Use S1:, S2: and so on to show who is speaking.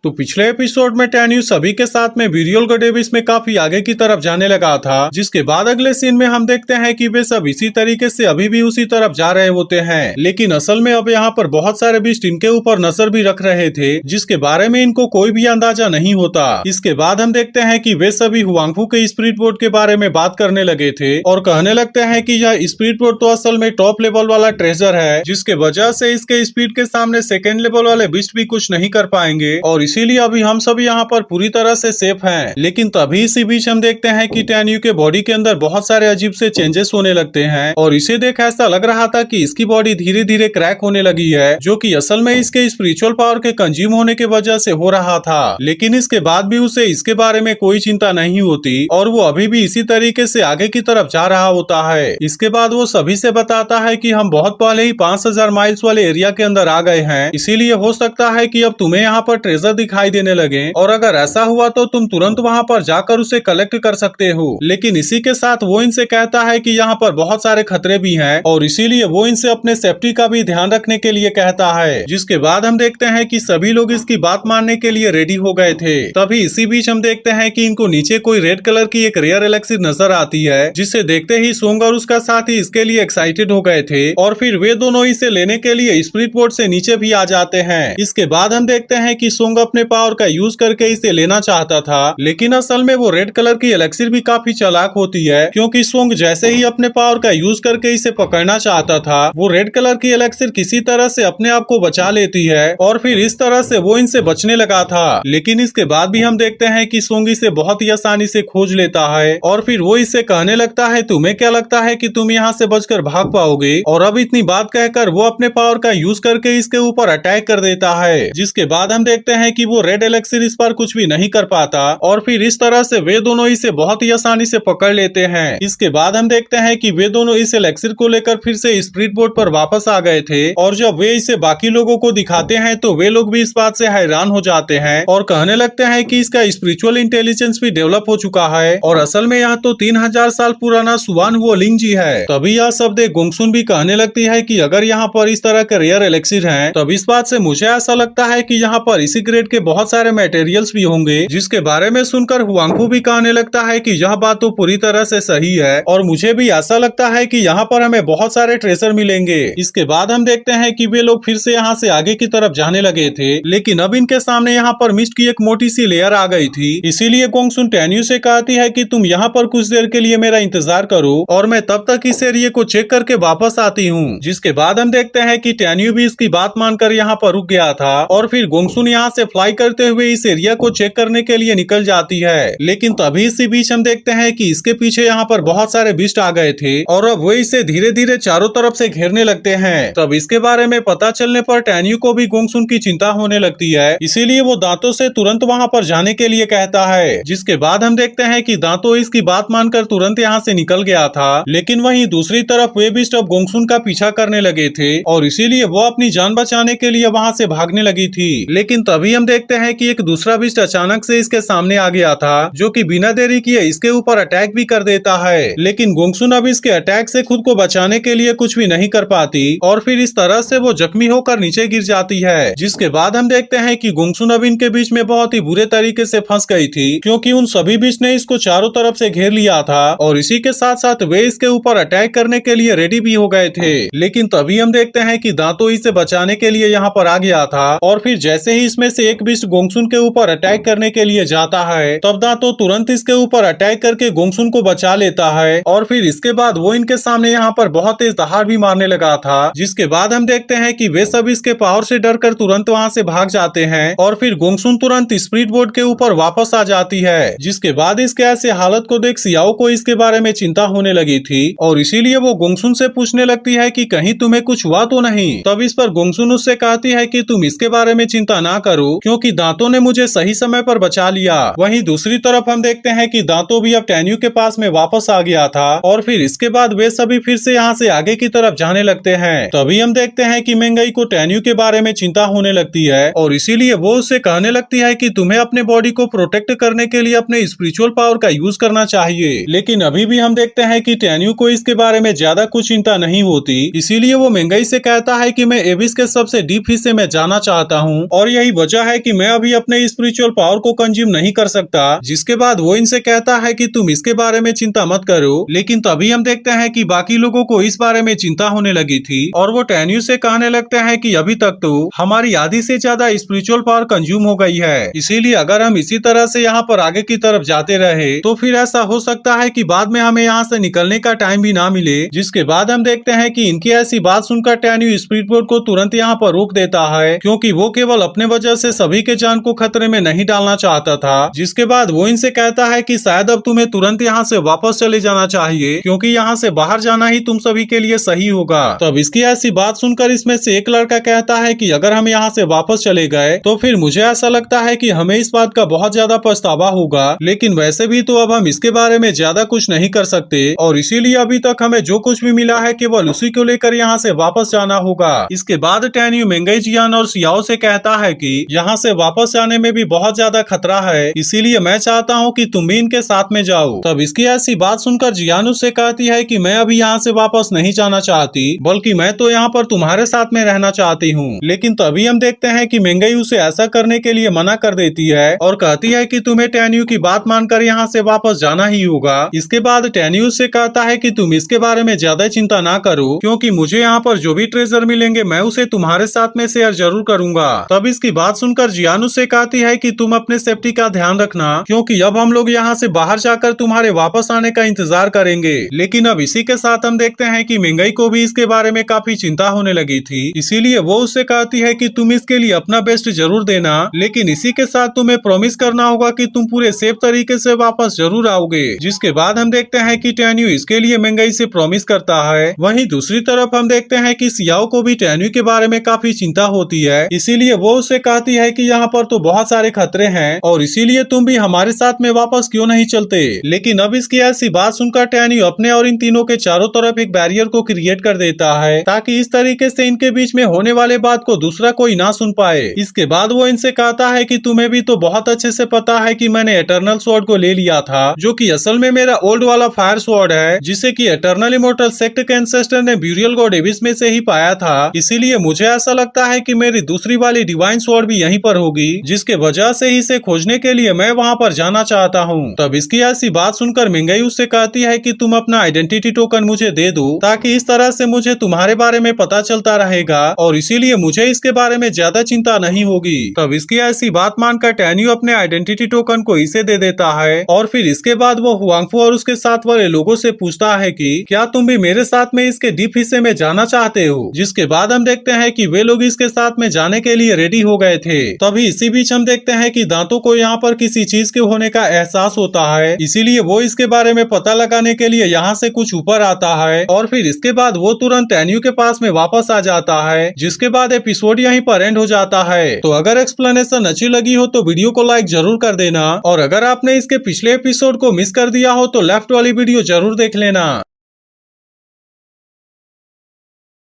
S1: तो पिछले एपिसोड में टैन्यू सभी के साथ में विरियोल डेविस में काफी आगे की तरफ जाने लगा था, जिसके बाद अगले सीन में हम देखते हैं कि वे सब इसी तरीके से अभी भी उसी तरफ जा रहे होते हैं। लेकिन असल में अब यहाँ पर बहुत सारे बीस्ट इनके ऊपर नजर भी रख रहे थे, जिसके बारे में इनको कोई भी अंदाजा नहीं होता। इसके बाद हम देखते हैं कि वे सभी हुआंगफू के स्पिरिट बोर्ड के बारे में बात करने लगे थे और कहने लगते हैं कि यह स्पिरिट बोर्ड तो असल में टॉप लेवल वाला ट्रेजर है, जिसके वजह से इसके स्पीड के सामने सेकेंड लेवल वाले बीस्ट भी कुछ नहीं कर पाएंगे और इसीलिए अभी हम सभी यहाँ पर पूरी तरह से सेफ हैं। लेकिन तभी इसी बीच हम देखते हैं कि टैन्यू के बॉडी के अंदर बहुत सारे अजीब से चेंजेस होने लगते हैं और इसे देख ऐसा लग रहा था कि इसकी बॉडी धीरे धीरे क्रैक होने लगी है, जो कि असल में इसके स्पिरिचुअल पावर के कंज्यूम होने की वजह से हो रहा था। लेकिन इसके बाद भी उसे इसके बारे में कोई चिंता नहीं होती और वो अभी भी इसी तरीके से आगे की तरफ जा रहा होता है। इसके बाद वो सभी से बताता है कि हम बहुत पहले ही 5000 माइल्स वाले एरिया के अंदर आ गए हैं, इसीलिए हो सकता है कि अब तुम्हें यहाँ पर ट्रेजर दिखाई देने लगे और अगर ऐसा हुआ तो तुम तुरंत वहाँ पर जाकर उसे कलेक्ट कर सकते हो। लेकिन इसी के साथ वो इनसे कहता है कि यहाँ पर बहुत सारे खतरे भी हैं और इसीलिए वो इनसे अपने सेफ्टी का भी ध्यान रखने के लिए कहता है। जिसके बाद हम देखते हैं कि सभी लोग इसकी बात मानने के लिए रेडी हो गए थे। तभी इसी बीच हम देखते हैं कि इनको नीचे कोई रेड कलर की एक रेयर एलेक्सिर नजर आती है, जिसे देखते ही सोंग और उसका साथी इसके लिए एक्साइटेड हो गए थे और फिर वे दोनों इसे लेने के लिए स्पिरिट बोर्ड से नीचे भी आ जाते हैं। इसके बाद हम देखते हैं कि सोंग अपने पावर का यूज करके इसे लेना चाहता था, लेकिन असल में वो रेड कलर की एलेक्सिर भी काफी चालाक होती है, क्योंकि सोंग जैसे ही अपने पावर का यूज करके इसे पकड़ना चाहता था, वो रेड कलर की एलेक्सिर किसी तरह से अपने आप को बचा लेती है और फिर इस तरह से वो इनसे बचने लगा था। लेकिन इसके बाद भी हम देखते हैं कि सोंग इसे बहुत ही आसानी से खोज लेता है और फिर वो इससे कहने लगता है, तुम्हें क्या लगता है कि तुम यहाँ से बचकर भाग पाओगे? और अब इतनी बात कहकर वो अपने पावर का यूज करके इसके ऊपर अटैक कर देता है, जिसके बाद हम देखते हैं कि वो रेड एलेक्सिर इस पर कुछ भी नहीं कर पाता और फिर इस तरह से वे दोनों इसे बहुत ही आसानी से पकड़ लेते हैं। इसके बाद हम देखते हैं कि वे दोनों इस एलेक्सिर को लेकर फिर से स्पिरिट बोर्ड पर वापस आ गए थे और जब वे इसे बाकी लोगों को दिखाते हैं तो वे लोग भी इस बात से हैरान हो जाते हैं और कहने लगते हैं कि इसका स्पिरिचुअल इंटेलिजेंस भी डेवलप हो चुका है और असल में यह तो 3000 साल पुराना सुवान हुओ लिंग जी है। तभी यह सब देख गोंगसुन भी कहने लगती है कि अगर यहाँ पर इस तरह के रेयर एलेक्सिर हैं, तब इस बात से मुझे ऐसा लगता है कि यहाँ पर इसी ग्रेड के बहुत सारे मटेरियल्स भी होंगे, जिसके बारे में सुनकर हुआंगफू भी कहने लगता है कि यह बात तो पूरी तरह से सही है और मुझे भी ऐसा लगता है कि यहाँ पर हमें बहुत सारे ट्रेजर मिलेंगे। इसके बाद हम देखते हैं कि वे लोग फिर से यहाँ से आगे की तरफ जाने लगे थे, लेकिन अब इनके सामने यहाँ पर मिस्ट की एक मोटी सी लेयर आ गई थी। इसीलिए गोंगसुन टैन्यू से कहती है कि तुम यहाँ पर कुछ देर के लिए मेरा इंतजार करो और मैं तब तक इस एरिया को चेक करके वापस आती हूँ। जिसके बाद हम देखते हैं कि टैन्यू भी इसकी बात मानकर यहाँ पर रुक गया था और फिर गोंगसुन यहाँ से फ्लाई करते हुए इस एरिया को चेक करने के लिए निकल जाती है। लेकिन तभी इसी बीच हम देखते हैं कि इसके पीछे यहाँ पर बहुत सारे बीस्ट आ गए थे और अब वो इसे धीरे धीरे चारों तरफ से घेरने लगते हैं। तब इसके बारे में पता चलने पर टैन्यू को भी गोंगसुन की चिंता होने लगती है, इसीलिए वो दांतों से तुरंत वहाँ पर जाने के लिए कहता है। जिसके बाद हम देखते हैं कि दांतों इसकी बात मानकर तुरंत यहाँ से निकल गया था, लेकिन वहीं दूसरी तरफ वे बीस्ट अब गोंगसुन का पीछा करने लगे थे और इसीलिए वो अपनी जान बचाने के लिए वहाँ से भागने लगी थी। लेकिन तभी हम देखते हैं कि एक दूसरा बीस्ट अचानक से इसके सामने आ गया था, जो कि बिना देरी किए इसके ऊपर अटैक भी कर देता है। लेकिन गोंगसुन अब इसके अटैक से खुद को बचाने के लिए कुछ भी नहीं कर पाती और फिर इस तरह से वो जख्मी होकर नीचे गिर जाती है। जिसके बाद हम देखते हैं कि गोंगसुन अब इनके बीच में बहुत ही बुरे तरीके से फंस गई थी, क्योंकि उन सभी बीस्ट ने इसको चारों तरफ से घेर लिया था और इसी के साथ साथ वे इसके ऊपर अटैक करने के लिए रेडी भी हो गए थे। लेकिन तभी हम देखते हैं कि दांतो इसे बचाने के लिए यहाँ पर आ गया था और फिर जैसे ही इसमें से एक बीस्ट गोंगसुन के ऊपर अटैक करने के लिए जाता है, तब दांतो तुरंत इसके ऊपर अटैक करके गोंगसुन को बचा लेता है और फिर इसके बाद वो इनके सामने यहाँ पर बहुत तेज दहाड़ भी मारने लगा था। जिसके बाद हम देखते हैं कि वे सब इसके पावर से डरकर तुरंत वहाँ से भाग जाते हैं और फिर गोंगसुन तुरंत स्पिरिट बोर्ड के ऊपर वापस आ जाती है। जिसके बाद इसके ऐसे हालत को देख सियाओ को इसके बारे में चिंता होने लगी थी और इसीलिए वो गोंगसुन से पूछने लगती है कि कहीं तुम्हें कुछ हुआ तो नहीं। तब इस पर गोंगसुन उससे कहती है कि तुम इसके बारे में चिंता ना करो, क्योंकि दांतों ने मुझे सही समय पर बचा लिया। वहीं दूसरी तरफ हम देखते हैं कि दांतों भी अब टैन्यू के पास में वापस आ गया था और फिर इसके बाद वे सभी फिर से यहाँ से आगे की तरफ जाने लगते हैं। तभी हम देखते हैं कि मेंगई को टैन्यू के बारे में चिंता होने लगती है और इसीलिए वो उससे कहने लगती है कि तुम्हें अपने बॉडी को प्रोटेक्ट करने के लिए अपने स्पिरिचुअल पावर का यूज करना चाहिए। लेकिन अभी भी हम देखते हैं कि टैन्यू को इसके बारे में ज्यादा कुछ चिंता नहीं होती, इसीलिए वो मेंगई से कहता है कि मैं एबिस के सबसे डीप हिस्से में जाना चाहता हूँ और यही वजह है है कि मैं अभी अपने स्पिरिचुअल पावर को कंज्यूम नहीं कर सकता, जिसके बाद वो इनसे कहता है कि तुम इसके बारे में चिंता मत करो। लेकिन तभी हम देखते हैं कि बाकी लोगों को इस बारे में चिंता होने लगी थी और वो टैन्यू से कहने लगते हैं कि अभी तक तो हमारी आधी से ज्यादा स्पिरिचुअल पावर कंज्यूम हो गई है, इसीलिए अगर हम इसी तरह से यहाँ पर आगे की तरफ जाते रहे तो फिर ऐसा हो सकता है कि बाद में हमें यहाँ से निकलने का टाइम भी ना मिले। जिसके बाद हम देखते हैं कि इनकी ऐसी बात सुनकर टैन्यू स्पीड बोट को तुरंत यहाँ पर रोक देता है, क्योंकि वो केवल अपने वजह से सभी के जान को खतरे में नहीं डालना चाहता था। जिसके बाद वो इनसे कहता है कि शायद अब तुम्हें तुरंत यहाँ से वापस चले जाना चाहिए, क्योंकि यहाँ से बाहर जाना ही तुम सभी के लिए सही होगा। तब इसकी ऐसी बात सुनकर इसमें से एक लड़का कहता है कि अगर हम यहाँ से वापस चले गए तो फिर मुझे ऐसा लगता है कि हमें इस बात का बहुत ज्यादा पछतावा होगा, लेकिन वैसे भी तो अब हम इसके बारे में ज्यादा कुछ नहीं कर सकते और इसीलिए अभी तक हमें जो कुछ भी मिला है केवल उसी को लेकर यहाँ से वापस जाना होगा। इसके बाद टैन्यू मेंगई जियान और सियाओ से कहता है कि यहाँ से वापस जाने में भी बहुत ज्यादा खतरा है, इसीलिए मैं चाहता हूँ कि तुम भी इनके साथ में जाओ। तब इसकी ऐसी बात सुनकर जियान उससे कहती है कि मैं अभी यहाँ से वापस नहीं जाना चाहती, बल्कि मैं तो यहाँ पर तुम्हारे साथ में रहना चाहती हूँ। लेकिन तभी हम देखते हैं कि मेंगई उसे ऐसा करने के लिए मना कर देती है और कहती है कि तुम्हें टैन्यू की बात मानकर यहाँ से वापस जाना ही होगा। इसके बाद टैन्यू से कहता है कि तुम इसके बारे में ज्यादा चिंता ना करो, क्योंकि मुझे यहाँ पर जो भी ट्रेजर मिलेंगे मैं उसे तुम्हारे साथ में शेयर जरूर करूंगा। तब इसकी बात सुनकर जियान उससे कहती है कि तुम अपने सेफ्टी का ध्यान रखना, क्योंकि अब हम लोग यहाँ से बाहर जाकर तुम्हारे वापस आने का इंतजार करेंगे। लेकिन अब इसी के साथ हम देखते हैं कि मेंगई को भी इसके बारे में काफी चिंता होने लगी थी, इसीलिए वो उससे कहती है कि तुम इसके लिए अपना बेस्ट जरूर देना, लेकिन इसी के साथ तुम्हें प्रॉमिस करना होगा कि तुम पूरे सेफ तरीके से वापस जरूर आओगे। जिसके बाद हम देखते हैं कि टैन्यू इसके लिए मेंगई से प्रॉमिस करता है। वहीं दूसरी तरफ हम देखते हैं कि सियाओ को भी टैन्यू के बारे में काफी चिंता होती है, इसीलिए वो उससे कहती है कि यहाँ पर तो बहुत सारे खतरे हैं और इसीलिए तुम भी हमारे साथ में वापस क्यों नहीं चलते। लेकिन अब इसकी ऐसी बात सुनकर टैन्यू अपने और इन तीनों के चारों तरफ एक बैरियर को क्रिएट कर देता है, ताकि इस तरीके से इनके बीच में होने वाले बात को दूसरा कोई ना सुन पाए। इसके बाद वो इनसे कहता है कि तुम्हें भी तो बहुत अच्छे से पता है कि मैंने एटर्नल स्वॉर्ड को ले लिया था, जो कि असल में मेरा ओल्ड वाला फायर स्वॉर्ड है, जिसे कि एटर्नल इमोर्टल सेक्ट के एंसेस्टर ने ब्यूरियल गॉड एबिस में से ही पाया था। इसीलिए मुझे ऐसा लगता है कि मेरी दूसरी वाली डिवाइन स्वॉर्ड भी यहीं पर होगी, जिसके वजह से ही इसे खोजने के लिए मैं वहाँ पर जाना चाहता हूँ। तब इसकी ऐसी बात सुनकर मेंगई उससे कहती है कि तुम अपना आइडेंटिटी टोकन मुझे दे दो, ताकि इस तरह से मुझे तुम्हारे बारे में पता चलता रहेगा और इसीलिए मुझे इसके बारे में ज्यादा चिंता नहीं होगी। तब इसकी ऐसी बात मानकर टैन्यू अपने आइडेंटिटी टोकन को इसे दे देता है और फिर इसके बाद वो हुआंगफू और उसके साथ वाले लोगों से पूछता है कि क्या तुम भी मेरे साथ में इसके डीप हिस्से में जाना चाहते हो। जिसके बाद हम देखते हैं कि वे लोग इसके साथ में जाने के लिए रेडी हो गए थे। तभी इसी बीच हम देखते हैं कि दांतों को यहाँ पर किसी चीज के होने का एहसास होता है, इसीलिए वो इसके बारे में पता लगाने के लिए यहाँ से कुछ ऊपर आता है और फिर इसके बाद वो तुरंत टैन्यू के पास में वापस आ जाता है। जिसके बाद एपिसोड यहीं पर एंड हो जाता है। तो अगर एक्सप्लेनेशन अच्छी लगी हो तो वीडियो को लाइक जरूर कर देना और अगर आपने इसके पिछले एपिसोड को मिस कर दिया हो तो लेफ्ट वाली वीडियो जरूर देख लेना।